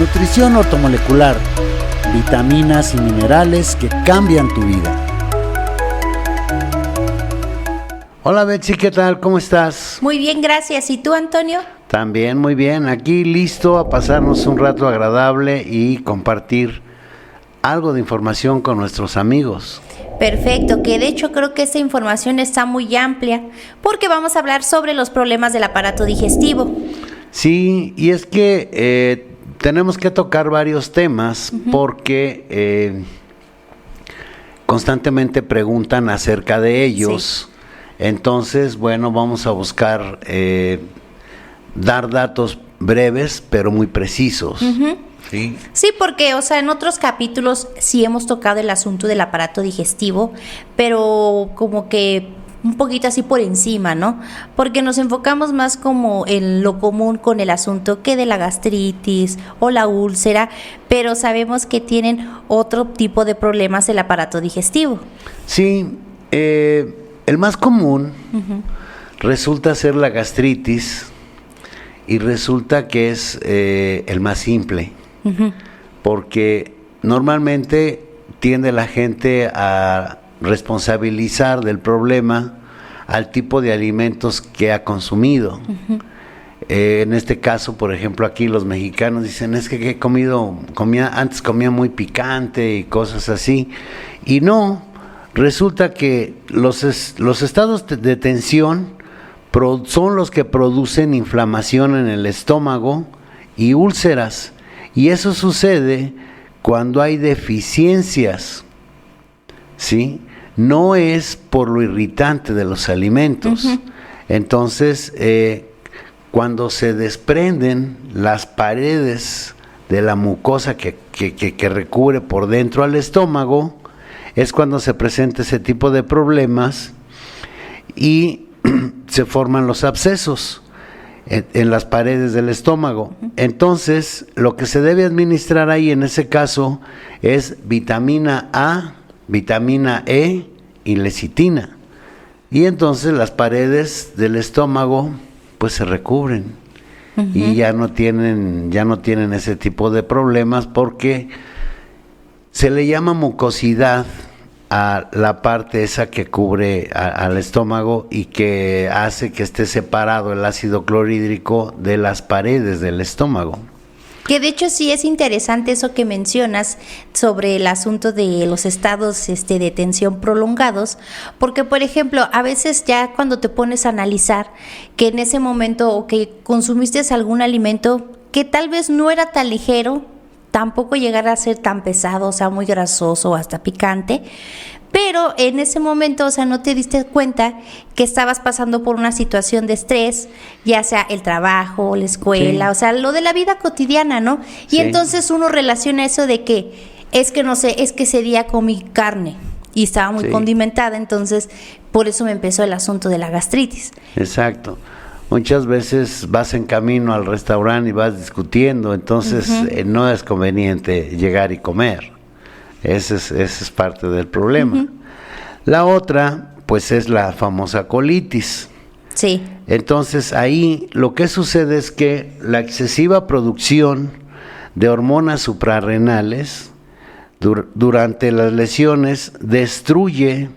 Nutrición ortomolecular, vitaminas y minerales que cambian tu vida. Hola Betsy, ¿qué tal? ¿Cómo estás? Muy bien, gracias. ¿Y tú, Antonio? También muy bien, aquí listo a pasarnos un rato agradable y compartir algo de información con nuestros amigos. Perfecto, que de hecho creo que esta información está muy amplia porque vamos a hablar sobre los problemas del aparato digestivo. Sí, y es que tenemos que tocar varios temas porque constantemente preguntan acerca de ellos. Sí. Entonces, bueno, vamos a buscar dar datos breves pero muy precisos. Sí. Sí, porque, o sea, en otros capítulos sí hemos tocado el asunto del aparato digestivo, pero como que un poquito así por encima, ¿no? Porque nos enfocamos más como en lo común con el asunto que de la gastritis o la úlcera, pero sabemos que tienen otro tipo de problemas el aparato digestivo. Sí, el más común resulta ser la gastritis y resulta que es el más simple, porque normalmente tiende la gente a responsabilizar del problema al tipo de alimentos que ha consumido. En este caso, por ejemplo, aquí los mexicanos dicen, es que antes comía muy picante y cosas así, y no, resulta que los estados de tensión son los que producen inflamación en el estómago y úlceras, y eso sucede cuando hay deficiencias, ¿sí? No es por lo irritante de los alimentos. Entonces, cuando se desprenden las paredes de la mucosa que recubre por dentro al estómago, es cuando se presenta ese tipo de problemas y se forman los abscesos en las paredes del estómago. Entonces, lo que se debe administrar ahí en ese caso es vitamina A, vitamina E y lecitina. Y entonces las paredes del estómago pues se recubren y ya no tienen ese tipo de problemas, porque se le llama mucosidad a la parte esa que cubre al estómago y que hace que esté separado el ácido clorhídrico de las paredes del estómago. Que de hecho sí es interesante eso que mencionas sobre el asunto de los estados de tensión prolongados, porque por ejemplo, a veces ya cuando te pones a analizar que en ese momento o que consumiste algún alimento que tal vez no era tan ligero, tampoco llegara a ser tan pesado, o sea, muy grasoso o hasta picante, pero en ese momento, o sea, no te diste cuenta que estabas pasando por una situación de estrés, ya sea el trabajo, la escuela, o sea, lo de la vida cotidiana, ¿no? Y entonces uno relaciona eso de que, es que no sé, es que ese día comí carne y estaba muy condimentada, entonces por eso me empezó el asunto de la gastritis. Exacto. Muchas veces vas en camino al restaurante y vas discutiendo, entonces no es conveniente llegar y comer. Ese es parte del problema. La otra, pues, es la famosa colitis. Sí. Entonces, ahí lo que sucede es que la excesiva producción de hormonas suprarrenales durante las lesiones destruye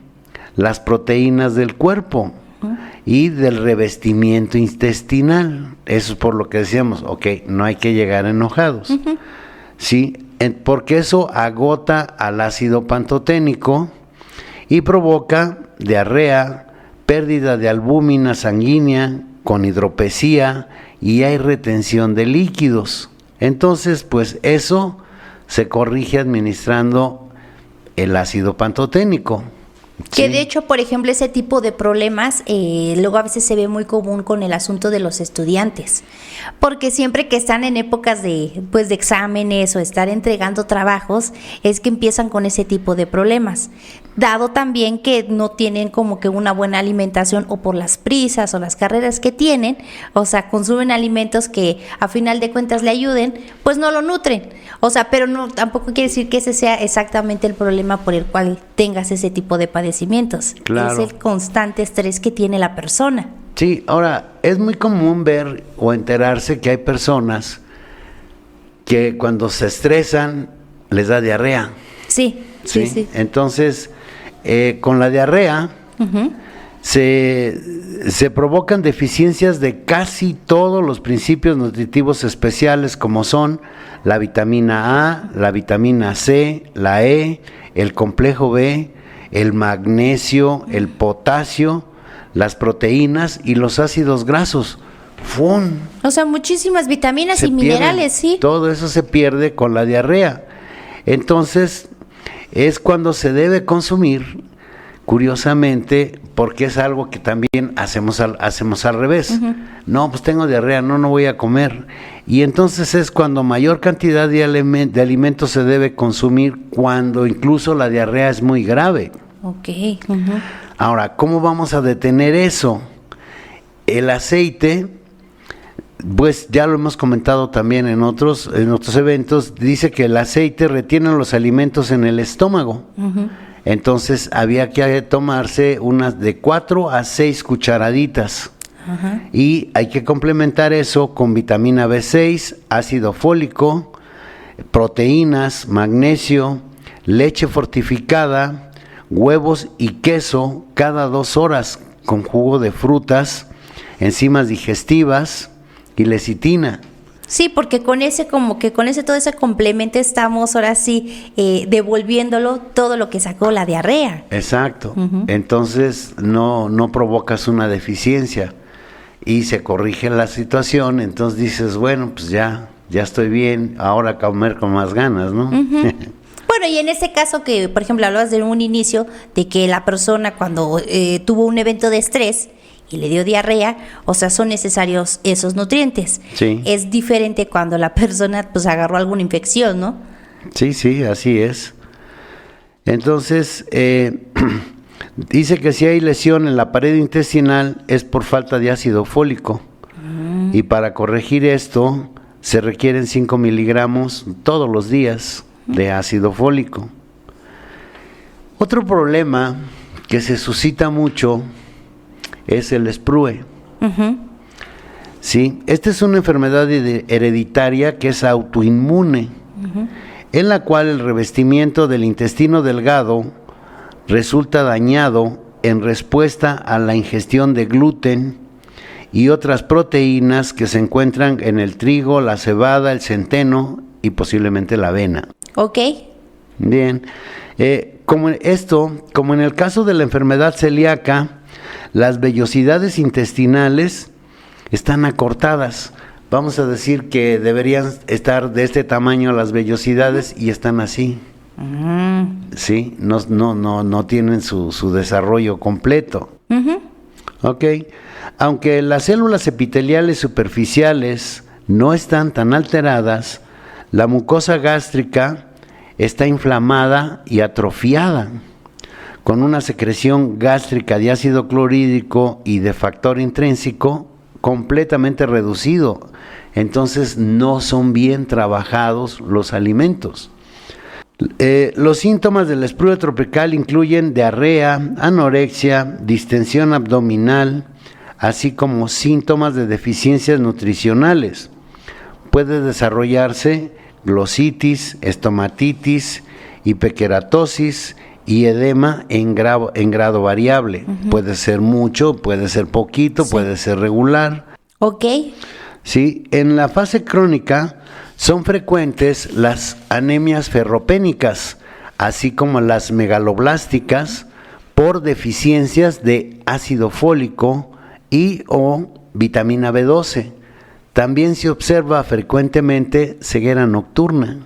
las proteínas del cuerpo y del revestimiento intestinal. Eso es por lo que decíamos, no hay que llegar enojados. Sí, porque eso agota al ácido pantoténico y provoca diarrea, pérdida de albúmina sanguínea con hidropesía, y hay retención de líquidos. Entonces, pues eso se corrige administrando el ácido pantoténico. Que de hecho, por ejemplo, ese tipo de problemas luego a veces se ve muy común con el asunto de los estudiantes, porque siempre que están en épocas de exámenes o estar entregando trabajos, es que empiezan con ese tipo de problemas, dado también que no tienen como que una buena alimentación, o por las prisas o las carreras que tienen, o sea, consumen alimentos que a final de cuentas le ayuden, pues no lo nutren, o sea, pero no, tampoco quiere decir que ese sea exactamente el problema por el cual tengas ese tipo de padecimientos. Claro. Es el constante estrés que tiene la persona. Sí, ahora, es muy común ver o enterarse que hay personas que cuando se estresan les da diarrea. Sí. Entonces, con la diarrea se provocan deficiencias de casi todos los principios nutritivos especiales, como son la vitamina A, la vitamina C, la E, el complejo B, el magnesio, el potasio, las proteínas y los ácidos grasos. ¡Fum! O sea, muchísimas vitaminas y minerales, sí. Todo eso se pierde con la diarrea. Entonces, es cuando se debe consumir, curiosamente, porque es algo que también hacemos al revés. No, pues tengo diarrea, no voy a comer. Y entonces es cuando mayor cantidad de alimentos se debe consumir, cuando incluso la diarrea es muy grave. Ok. Ahora, ¿cómo vamos a detener eso? El aceite, pues ya lo hemos comentado también en otros eventos, dice que el aceite retiene los alimentos en el estómago. Entonces había que tomarse unas de 4 a 6 cucharaditas. Y hay que complementar eso con vitamina B6, ácido fólico, proteínas, magnesio, leche fortificada, huevos y queso cada 2 horas, con jugo de frutas, enzimas digestivas y lecitina. Sí, porque con ese todo ese complemento estamos ahora sí devolviéndolo todo lo que sacó la diarrea. Exacto. Entonces no provocas una deficiencia y se corrige la situación. Entonces dices, bueno, pues ya estoy bien, ahora a comer con más ganas, ¿no? Bueno, y en ese caso que, por ejemplo, hablabas de un inicio de que la persona cuando tuvo un evento de estrés y le dio diarrea, o sea, son necesarios esos nutrientes. Sí. Es diferente cuando la persona pues agarró alguna infección, ¿no? Sí, así es. Entonces, dice que si hay lesión en la pared intestinal es por falta de ácido fólico. Y para corregir esto se requieren 5 miligramos todos los días de ácido fólico. Otro problema que se suscita mucho es el sprue. Sí, esta es una enfermedad hereditaria que es autoinmune, en la cual el revestimiento del intestino delgado resulta dañado en respuesta a la ingestión de gluten y otras proteínas que se encuentran en el trigo, la cebada, el centeno y posiblemente la avena. Ok. Bien. Como en el caso de la enfermedad celíaca, las vellosidades intestinales están acortadas. Vamos a decir que deberían estar de este tamaño las vellosidades y están así. Sí, no tienen su desarrollo completo. Ok. Aunque las células epiteliales superficiales no están tan alteradas, la mucosa gástrica está inflamada y atrofiada, con una secreción gástrica de ácido clorhídrico y de factor intrínseco completamente reducido. Entonces no son bien trabajados los alimentos. Los síntomas del sprue tropical incluyen diarrea, anorexia, distensión abdominal, así como síntomas de deficiencias nutricionales. Puede desarrollarse glositis, estomatitis, hiperkeratosis y edema en grado variable. Puede ser mucho, puede ser poquito, puede ser regular. Ok. Sí, en la fase crónica son frecuentes las anemias ferropénicas, así como las megaloblásticas, por deficiencias de ácido fólico y o vitamina B12. También se observa frecuentemente ceguera nocturna.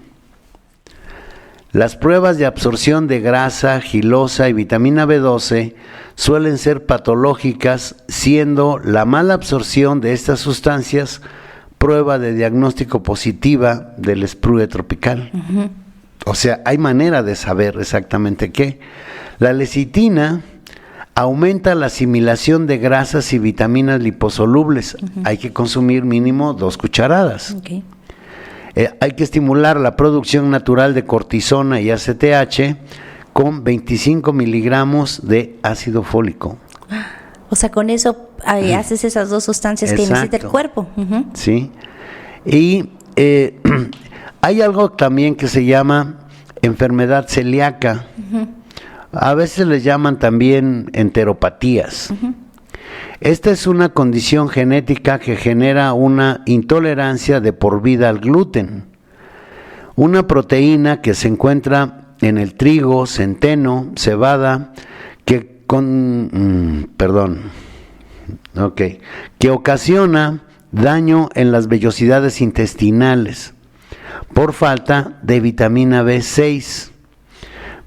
Las pruebas de absorción de grasa, gilosa y vitamina B12 suelen ser patológicas, siendo la mala absorción de estas sustancias prueba de diagnóstico positiva del sprue tropical. O sea, hay manera de saber exactamente qué. La lecitina aumenta la asimilación de grasas y vitaminas liposolubles. Hay que consumir mínimo 2 cucharadas. Okay. Hay que estimular la producción natural de cortisona y ACTH con 25 miligramos de ácido fólico. O sea, con eso haces esas 2 sustancias que necesita el cuerpo. Sí. Y Hay algo también que se llama enfermedad celíaca. A veces les llaman también enteropatías. Esta es una condición genética que genera una intolerancia de por vida al gluten, una proteína que se encuentra en el trigo, centeno, cebada, que ocasiona daño en las vellosidades intestinales por falta de vitamina B6.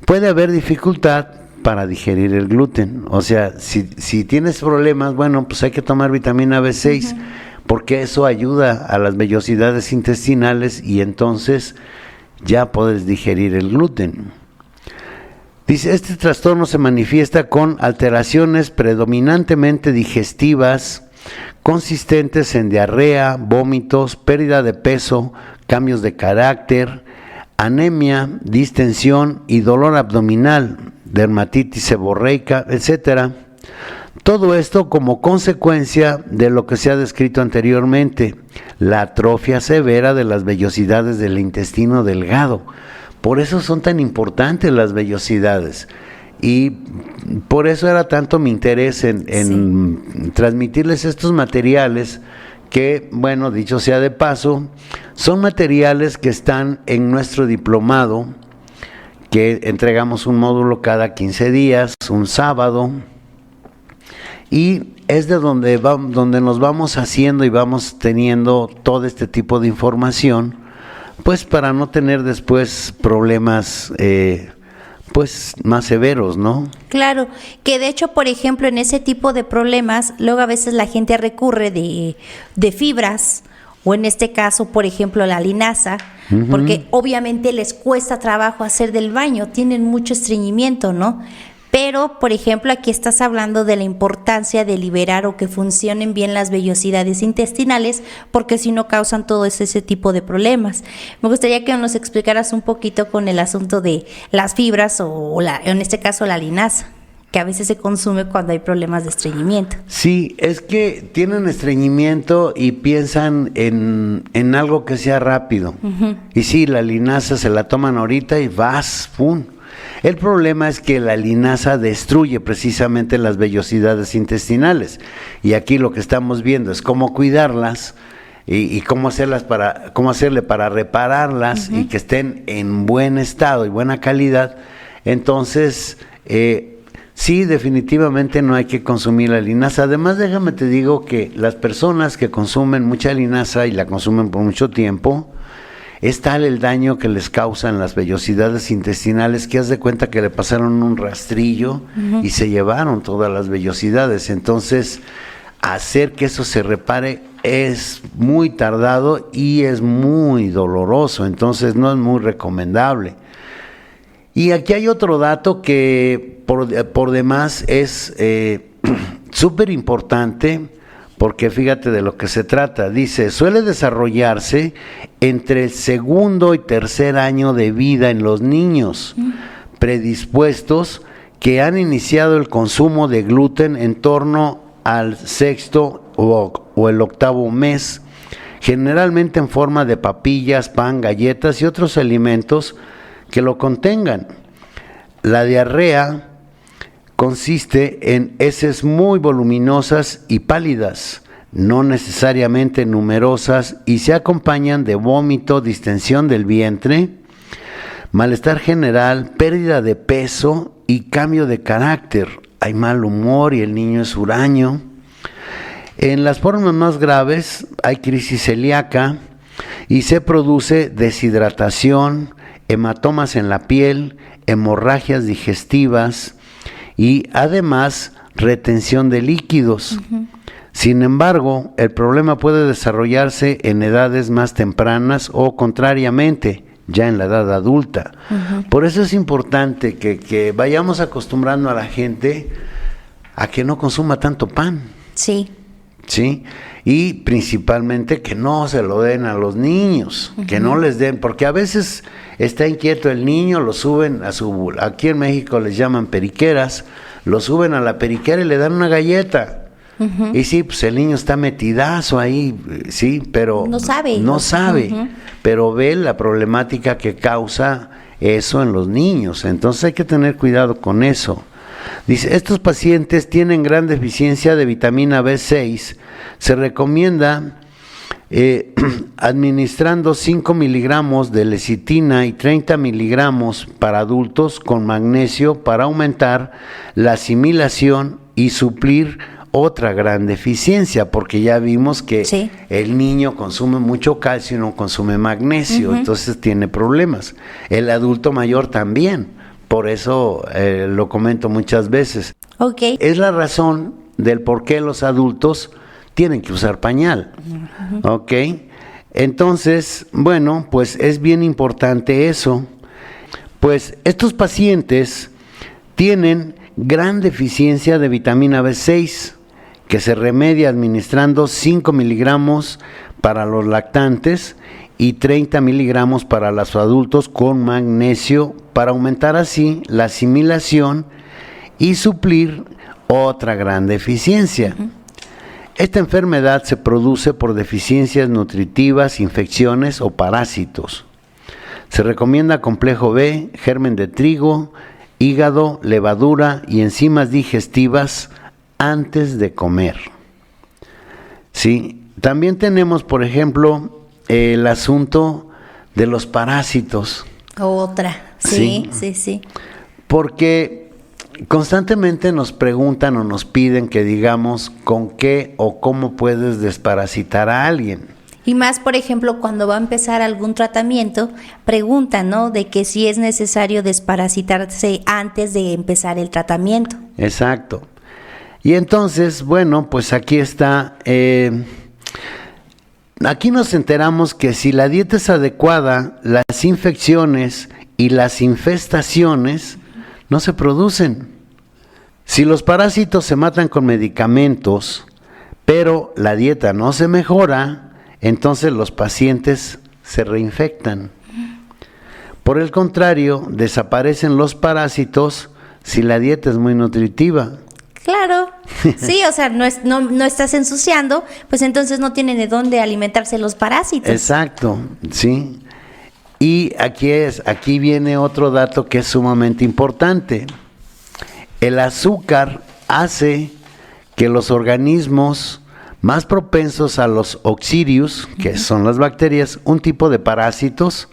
Puede haber dificultad para digerir el gluten. O sea, si tienes problemas, bueno, pues hay que tomar vitamina B6, porque eso ayuda a las vellosidades intestinales y entonces ya puedes digerir el gluten. Dice, este trastorno se manifiesta con alteraciones predominantemente digestivas, consistentes en diarrea, vómitos, pérdida de peso, cambios de carácter, anemia, distensión y dolor abdominal, dermatitis seborreica, etcétera. Todo esto como consecuencia de lo que se ha descrito anteriormente, la atrofia severa de las vellosidades del intestino delgado. Por eso son tan importantes las vellosidades. Y por eso era tanto mi interés en transmitirles estos materiales que, bueno, dicho sea de paso, son materiales que están en nuestro diplomado, que entregamos un módulo cada 15 días, un sábado, y es de donde nos vamos haciendo y vamos teniendo todo este tipo de información, pues para no tener después problemas pues más severos, ¿no? Claro, que de hecho, por ejemplo, en ese tipo de problemas, luego a veces la gente recurre de fibras, o en este caso, por ejemplo, la linaza, porque obviamente les cuesta trabajo hacer del baño, tienen mucho estreñimiento, ¿no? Pero, por ejemplo, aquí estás hablando de la importancia de liberar o que funcionen bien las vellosidades intestinales, porque si no causan todo ese tipo de problemas. Me gustaría que nos explicaras un poquito con el asunto de las fibras o en este caso la linaza, que a veces se consume cuando hay problemas de estreñimiento. Sí, es que tienen estreñimiento y piensan en algo que sea rápido. Y sí, la linaza se la toman ahorita y vas, ¡pum! El problema es que la linaza destruye precisamente las vellosidades intestinales. Y aquí lo que estamos viendo es cómo cuidarlas y cómo hacerle para repararlas y que estén en buen estado y buena calidad. Entonces, sí, definitivamente no hay que consumir la linaza. Además, déjame te digo que las personas que consumen mucha linaza y la consumen por mucho tiempo, es tal el daño que les causan las vellosidades intestinales que haz de cuenta que le pasaron un rastrillo y se llevaron todas las vellosidades. Entonces, hacer que eso se repare es muy tardado y es muy doloroso. Entonces, no es muy recomendable. Y aquí hay otro dato que por demás es súper importante, porque fíjate de lo que se trata. Dice, suele desarrollarse entre el segundo y tercer año de vida en los niños predispuestos que han iniciado el consumo de gluten en torno al sexto o el octavo mes, generalmente en forma de papillas, pan, galletas y otros alimentos que lo contengan. La diarrea consiste en heces muy voluminosas y pálidas, no necesariamente numerosas, y se acompañan de vómito, distensión del vientre, malestar general, pérdida de peso y cambio de carácter. Hay mal humor y el niño es huraño. En las formas más graves hay crisis celíaca y se produce deshidratación, hematomas en la piel, hemorragias digestivas y además retención de líquidos. Sin embargo, el problema puede desarrollarse en edades más tempranas o contrariamente, ya en la edad adulta. Por eso es importante que vayamos acostumbrando a la gente a que no consuma tanto pan. Sí. ¿Sí? Y principalmente que no se lo den a los niños, que no les den, porque a veces está inquieto el niño, lo suben aquí en México les llaman periqueras, lo suben a la periquera y le dan una galleta. Y sí, pues el niño está metidazo ahí, sí, pero no sabe. No sabe, pero ve la problemática que causa eso en los niños. Entonces hay que tener cuidado con eso. Dice, estos pacientes tienen gran deficiencia de vitamina B6. Se recomienda administrando 5 miligramos de lecitina y 30 miligramos para adultos con magnesio para aumentar la asimilación y suplir otra gran deficiencia, porque ya vimos que sí, el niño consume mucho calcio y no consume magnesio, entonces tiene problemas. El adulto mayor también, por eso lo comento muchas veces. Okay. Es la razón del por qué los adultos tienen que usar pañal, ¿ok? Entonces, bueno, pues es bien importante eso. Pues estos pacientes tienen gran deficiencia de vitamina B6, que se remedia administrando 5 miligramos para los lactantes y 30 miligramos para los adultos con magnesio, para aumentar así la asimilación y suplir otra gran deficiencia. Esta enfermedad se produce por deficiencias nutritivas, infecciones o parásitos. Se recomienda complejo B, germen de trigo, hígado, levadura y enzimas digestivas antes de comer. Sí, también tenemos, por ejemplo, el asunto de los parásitos. Otra, sí. Porque constantemente nos preguntan o nos piden que digamos con qué o cómo puedes desparasitar a alguien. Y más, por ejemplo, cuando va a empezar algún tratamiento, preguntan, ¿no?, de que si es necesario desparasitarse antes de empezar el tratamiento. Exacto. Y entonces, bueno, pues aquí está, aquí nos enteramos que si la dieta es adecuada, las infecciones y las infestaciones no se producen. Si los parásitos se matan con medicamentos, pero la dieta no se mejora, entonces los pacientes se reinfectan. Por el contrario, desaparecen los parásitos si la dieta es muy nutritiva. Claro, sí, o sea, no estás ensuciando, pues entonces no tienen de dónde alimentarse los parásitos. Exacto, sí. Y aquí viene otro dato que es sumamente importante. El azúcar hace que los organismos más propensos a los oxirius, que son las bacterias, un tipo de parásitos,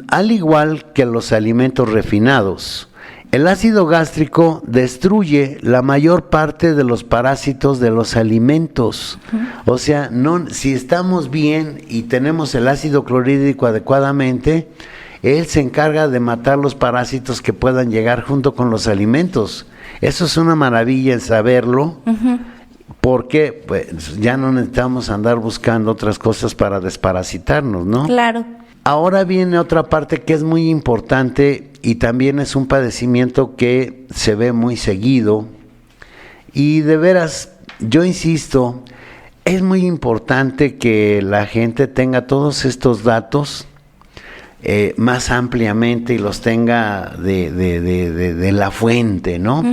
al igual que los alimentos refinados. El ácido gástrico destruye la mayor parte de los parásitos de los alimentos. O sea, si estamos bien y tenemos el ácido clorhídrico adecuadamente, él se encarga de matar los parásitos que puedan llegar junto con los alimentos. Eso es una maravilla en saberlo, porque pues, ya no necesitamos andar buscando otras cosas para desparasitarnos, ¿no? Claro. Ahora viene otra parte que es muy importante y también es un padecimiento que se ve muy seguido. Y de veras, yo insisto, es muy importante que la gente tenga todos estos datos más ampliamente y los tenga de la fuente, ¿no?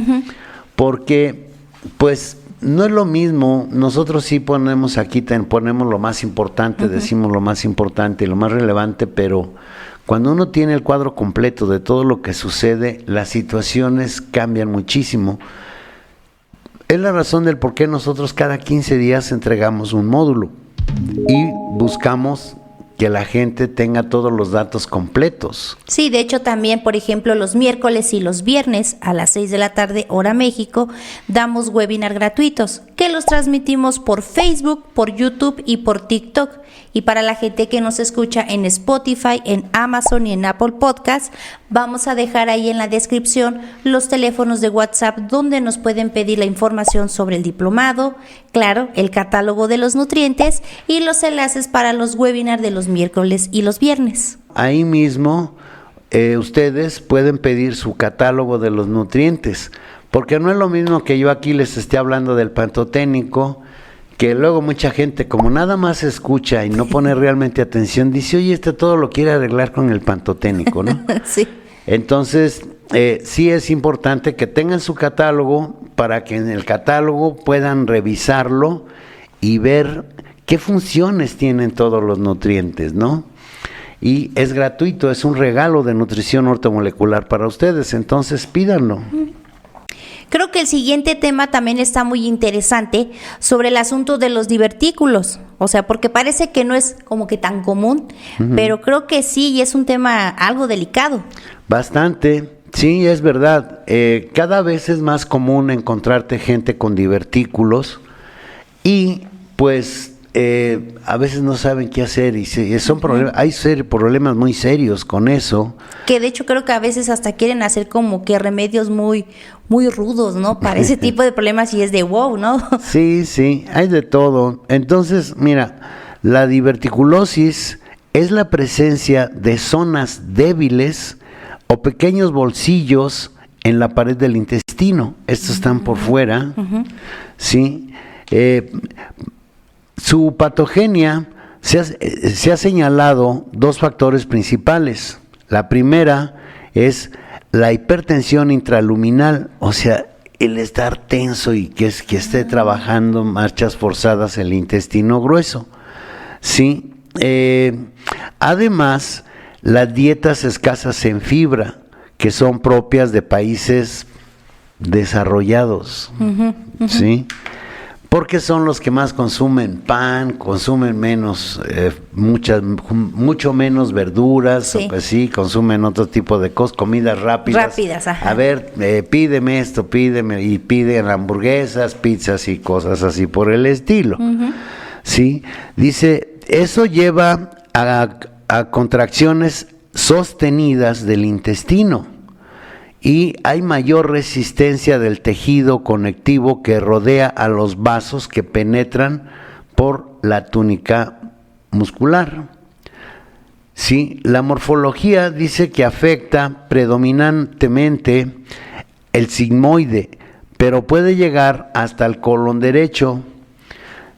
Porque, pues, no es lo mismo, nosotros sí ponemos aquí, ponemos lo más importante, decimos lo más importante y lo más relevante, pero cuando uno tiene el cuadro completo de todo lo que sucede, las situaciones cambian muchísimo. Es la razón del por qué nosotros cada 15 días entregamos un módulo y buscamos que la gente tenga todos los datos completos. Sí, de hecho también, por ejemplo, los miércoles y los viernes a las 6 de la tarde, hora México, damos webinar gratuitos que los transmitimos por Facebook, por YouTube y por TikTok. Y para la gente que nos escucha en Spotify, en Amazon y en Apple Podcast, vamos a dejar ahí en la descripción los teléfonos de WhatsApp donde nos pueden pedir la información sobre el diplomado, claro, el catálogo de los nutrientes y los enlaces para los webinars de los miércoles y los viernes. Ahí mismo ustedes pueden pedir su catálogo de los nutrientes, porque no es lo mismo que yo aquí les esté hablando del pantoténico, que luego mucha gente, como nada más escucha y no pone realmente atención, dice, oye, todo lo quiere arreglar con el pantoténico, ¿no? Sí. Entonces, sí es importante que tengan su catálogo para que en el catálogo puedan revisarlo y ver qué funciones tienen todos los nutrientes, ¿no? Y es gratuito, es un regalo de nutrición ortomolecular para ustedes, entonces pídanlo. Creo que el siguiente tema también está muy interesante sobre el asunto de los divertículos, o sea, porque parece que no es como que tan común, pero creo que sí, y es un tema algo delicado. Bastante, sí, es verdad. Cada vez es más común encontrarte gente con divertículos y pues a veces no saben qué hacer y son problemas, hay problemas muy serios con eso. Que de hecho creo que a veces hasta quieren hacer como que remedios muy rudos, ¿no? Para ese tipo de problemas y es de wow, ¿no? Sí, hay de todo. Entonces, mira, la diverticulosis es la presencia de zonas débiles o pequeños bolsillos en la pared del intestino. Estos están por fuera, ¿sí? Su patogenia se ha señalado dos factores principales. La primera es la hipertensión intraluminal, o sea, el estar tenso y que esté trabajando marchas forzadas el intestino grueso. Sí. Además, las dietas escasas en fibra, que son propias de países desarrollados, ¿sí? Porque son los que más consumen pan, consumen menos, mucho menos verduras, Sí. Pues sí, consumen otro tipo de cosas, comidas rápidas. Ajá. A ver, pídeme esto, pídeme, y piden hamburguesas, pizzas y cosas así por el estilo. Sí, dice, eso lleva a contracciones sostenidas del intestino. Y hay mayor resistencia del tejido conectivo que rodea a los vasos que penetran por la túnica muscular. Sí, la morfología dice que afecta predominantemente el sigmoide, pero puede llegar hasta el colon derecho.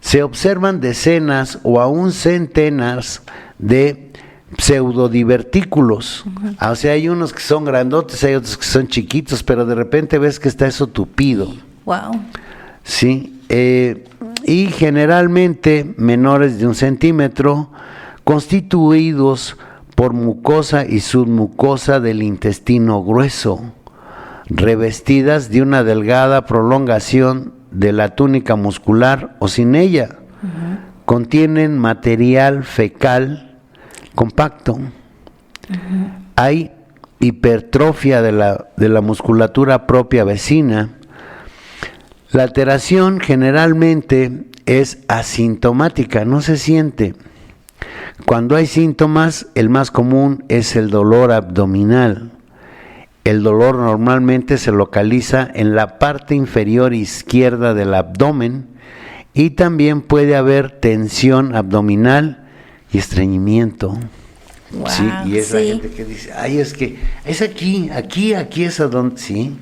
Se observan decenas o aún centenas de pseudodivertículos. O sea, hay unos que son grandotes, hay otros que son chiquitos, pero de repente ves que está eso tupido. Wow. Sí, y generalmente menores de 1 centímetro, constituidos por mucosa y submucosa del intestino grueso, revestidas de una delgada prolongación de la túnica muscular o sin ella. Contienen material fecal compacto. Hay hipertrofia de la musculatura propia vecina. La alteración generalmente es asintomática, no se siente. Cuando hay síntomas, el más común es el dolor abdominal. El dolor normalmente se localiza en la parte inferior izquierda del abdomen y también puede haber tensión abdominal y estreñimiento. Wow, sí, y es la gente que dice, ay, es que es aquí es a donde, sí,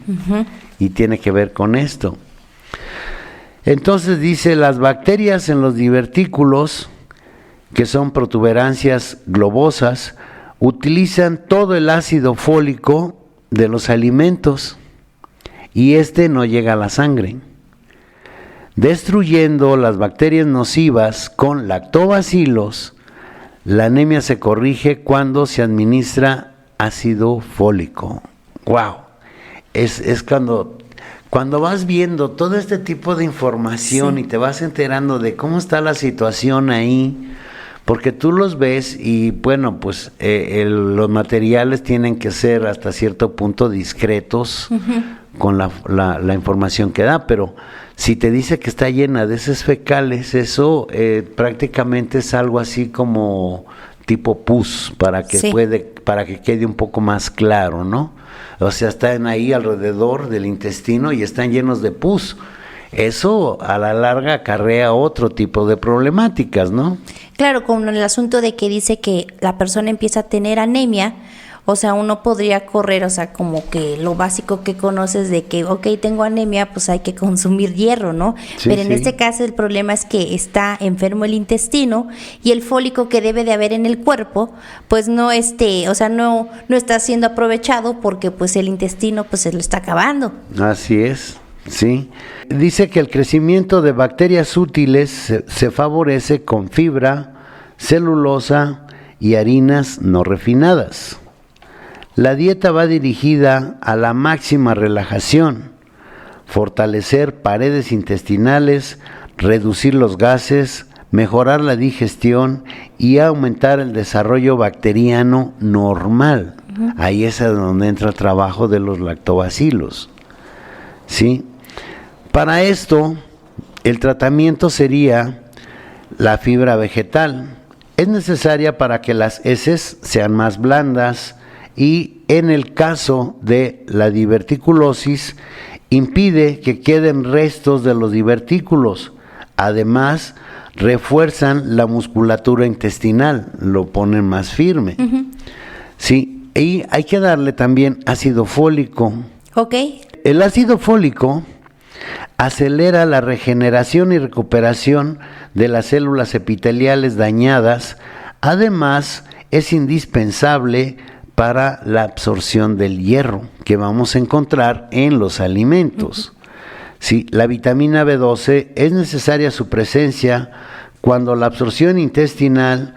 y tiene que ver con esto. Entonces dice, las bacterias en los divertículos, que son protuberancias globosas, utilizan todo el ácido fólico de los alimentos y no llega a la sangre, destruyendo las bacterias nocivas con lactobacilos. La anemia se corrige cuando se administra ácido fólico. ¡Wow! Es cuando vas viendo todo este tipo de información y te vas enterando de cómo está la situación ahí, porque tú los ves y bueno, pues los materiales tienen que ser hasta cierto punto discretos con la información que da, pero si te dice que está llena de heces fecales, eso prácticamente es algo así como tipo pus, para que quede un poco más claro, ¿no? O sea, están ahí alrededor del intestino y están llenos de pus. Eso a la larga acarrea otro tipo de problemáticas, ¿no? Claro, con el asunto de que dice que la persona empieza a tener anemia, o sea, uno podría correr, o sea, como que lo básico que conoces de que, ok, tengo anemia, pues hay que consumir hierro, ¿no? Sí, pero en este caso el problema es que está enfermo el intestino y el fólico que debe de haber en el cuerpo, pues no o sea, no está siendo aprovechado porque pues el intestino pues se lo está acabando. Así es. ¿sí? Dice que el crecimiento de bacterias útiles se favorece con fibra, celulosa y harinas no refinadas. La dieta va dirigida a la máxima relajación, fortalecer paredes intestinales, reducir los gases, mejorar la digestión y aumentar el desarrollo bacteriano normal. Ahí es donde entra el trabajo de los lactobacilos, ¿sí? Para esto, el tratamiento sería la fibra vegetal. Es necesaria para que las heces sean más blandas y en el caso de la diverticulosis impide que queden restos de los divertículos. Además, refuerzan la musculatura intestinal, lo ponen más firme. Sí, y hay que darle también ácido fólico. Ok. El ácido fólico acelera la regeneración y recuperación de las células epiteliales dañadas. Además, es indispensable para la absorción del hierro que vamos a encontrar en los alimentos. Sí, la vitamina B12 es necesaria su presencia cuando la absorción intestinal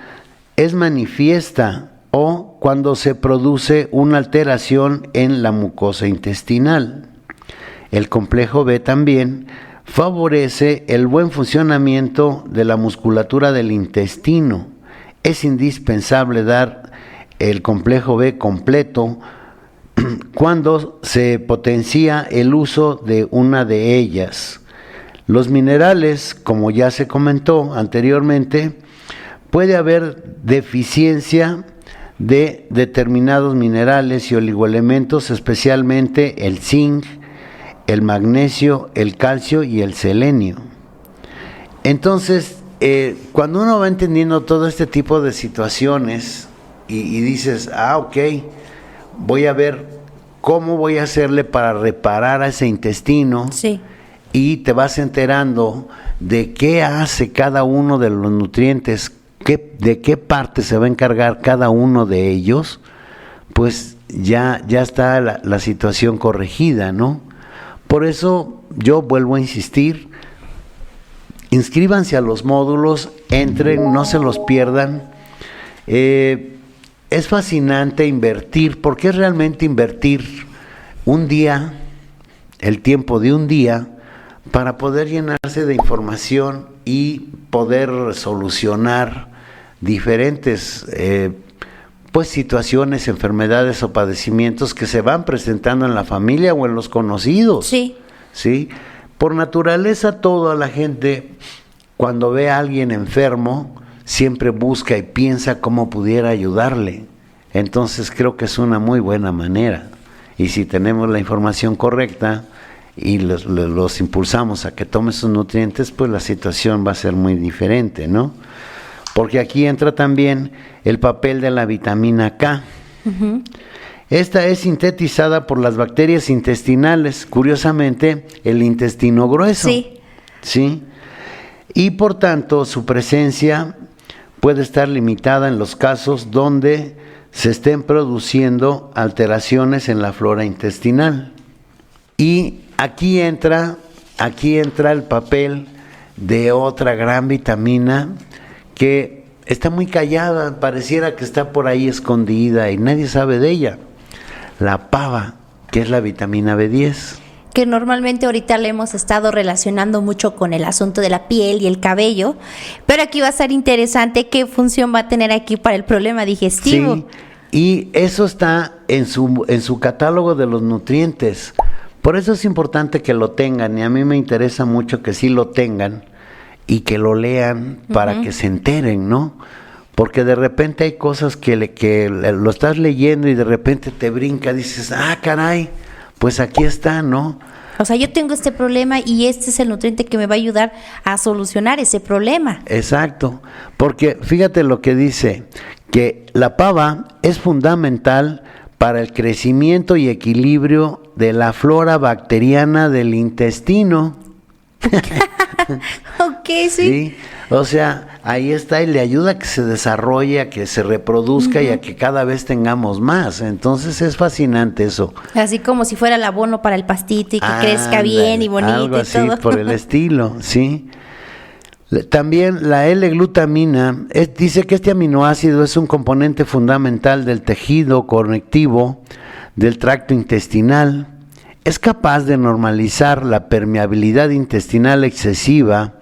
es manifiesta o cuando se produce una alteración en la mucosa intestinal. El complejo B también favorece el buen funcionamiento de la musculatura del intestino. Es indispensable dar el complejo B completo cuando se potencia el uso de una de ellas. Los minerales, como ya se comentó anteriormente, puede haber deficiencia de determinados minerales y oligoelementos, especialmente el zinc, el magnesio, el calcio y el selenio. Entonces, cuando uno va entendiendo todo este tipo de situaciones y dices, ok, voy a ver cómo voy a hacerle para reparar a ese intestino, Sí. y te vas enterando de qué hace cada uno de los nutrientes, de qué parte se va a encargar cada uno de ellos, pues ya está la situación corregida, ¿no? Por eso yo vuelvo a insistir, inscríbanse a los módulos, entren, no se los pierdan. Es fascinante invertir, porque es realmente invertir un día, el tiempo de un día, para poder llenarse de información y poder solucionar diferentes pues situaciones, enfermedades o padecimientos que se van presentando en la familia o en los conocidos. Sí. ¿Sí? Por naturaleza, toda la gente, cuando ve a alguien enfermo, siempre busca y piensa cómo pudiera ayudarle. Entonces creo que es una muy buena manera. Y si tenemos la información correcta y los impulsamos a que tomen sus nutrientes, pues la situación va a ser muy diferente, ¿no? Porque aquí entra también el papel de la vitamina K. Esta es sintetizada por las bacterias intestinales, curiosamente, el intestino grueso. Sí. ¿Sí? Y por tanto, su presencia puede estar limitada en los casos donde se estén produciendo alteraciones en la flora intestinal. Y aquí entra el papel de otra gran vitamina que está muy callada, pareciera que está por ahí escondida y nadie sabe de ella. La pava, que es la vitamina B10. Que normalmente ahorita le hemos estado relacionando mucho con el asunto de la piel y el cabello, pero aquí va a ser interesante qué función va a tener aquí para el problema digestivo. Sí, y eso está en su catálogo de los nutrientes. Por eso es importante que lo tengan, y a mí me interesa mucho que sí lo tengan y que lo lean para que se enteren, ¿no? Porque de repente hay cosas que lo estás leyendo y de repente te brinca, dices, caray, pues aquí está, ¿no? O sea, yo tengo este problema y este es el nutriente que me va a ayudar a solucionar ese problema. Exacto, porque fíjate lo que dice, que la pava es fundamental para el crecimiento y equilibrio de la flora bacteriana del intestino. Ok, sí. ¿Sí? O sea, ahí está y le ayuda a que se desarrolle, a que se reproduzca y a que cada vez tengamos más. Entonces es fascinante eso. Así como si fuera el abono para el pastito y que crezca bien y bonito algo y así, todo. por el estilo, sí. También la L-glutamina dice que este aminoácido es un componente fundamental del tejido conectivo del tracto intestinal. Es capaz de normalizar la permeabilidad intestinal excesiva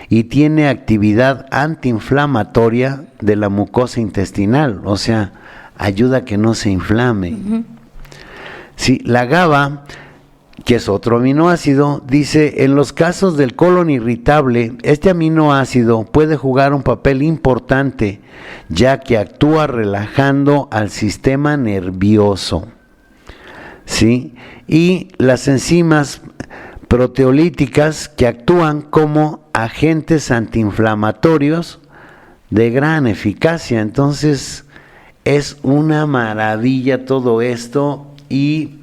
y tiene actividad antiinflamatoria de la mucosa intestinal, o sea, ayuda a que no se inflame. Sí, la GABA, que es otro aminoácido, dice, en los casos del colon irritable, este aminoácido puede jugar un papel importante, ya que actúa relajando al sistema nervioso. ¿Sí? Y las enzimas proteolíticas que actúan como agentes antiinflamatorios de gran eficacia. Entonces es una maravilla todo esto y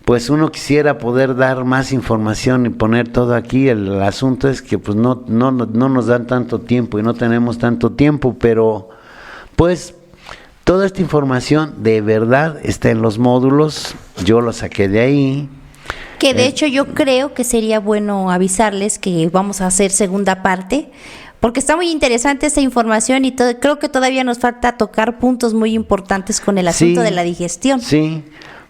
pues uno quisiera poder dar más información y poner todo aquí. El asunto es que pues no nos dan tanto tiempo y no tenemos tanto tiempo, pero pues toda esta información de verdad está en los módulos, yo lo saqué de ahí. Que de hecho yo creo que sería bueno avisarles que vamos a hacer segunda parte, porque está muy interesante esta información y creo que todavía nos falta tocar puntos muy importantes con el asunto de la digestión. Sí,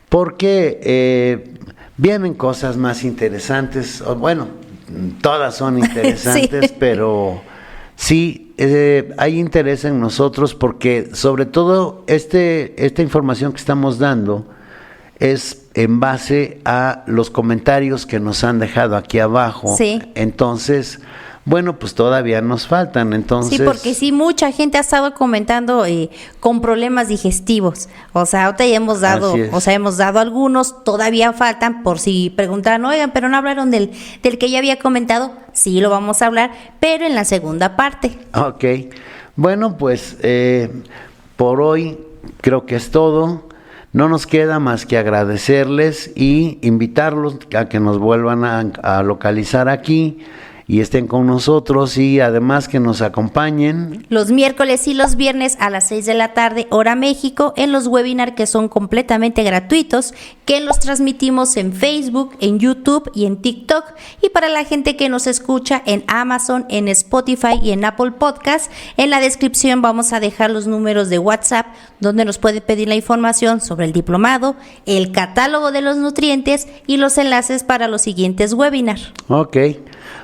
porque vienen cosas más interesantes, bueno, todas son interesantes, pero sí, hay interés en nosotros porque sobre todo esta información que estamos dando es en base a los comentarios que nos han dejado aquí abajo. Sí. Entonces, bueno, pues todavía nos faltan, entonces... Sí, porque sí, mucha gente ha estado comentando con problemas digestivos. O sea, ahorita ya hemos dado algunos, todavía faltan, por si preguntaran, oigan, pero no hablaron del que ya había comentado. Sí, lo vamos a hablar, pero en la segunda parte. Ok, bueno, pues por hoy creo que es todo. No nos queda más que agradecerles y invitarlos a que nos vuelvan a localizar aquí y estén con nosotros y además que nos acompañen los miércoles y los viernes a las 6 de la tarde, hora México, en los webinars que son completamente gratuitos, que los transmitimos en Facebook, en YouTube y en TikTok. Y para la gente que nos escucha en Amazon, en Spotify y en Apple Podcast, en la descripción vamos a dejar los números de WhatsApp donde nos puede pedir la información sobre el diplomado, el catálogo de los nutrientes y los enlaces para los siguientes webinars. Ok.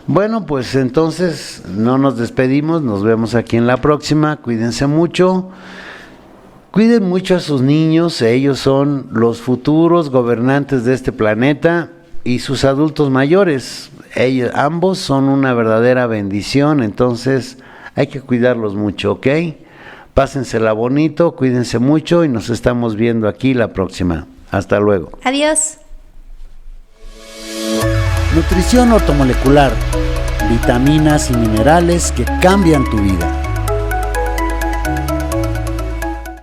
Bueno, pues entonces no nos despedimos, nos vemos aquí en la próxima, cuídense mucho, cuiden mucho a sus niños, ellos son los futuros gobernantes de este planeta y sus adultos mayores, ellos ambos son una verdadera bendición, entonces hay que cuidarlos mucho, ¿ok? Pásensela bonito, cuídense mucho y nos estamos viendo aquí la próxima. Hasta luego. Adiós. Nutrición ortomolecular, vitaminas y minerales que cambian tu vida.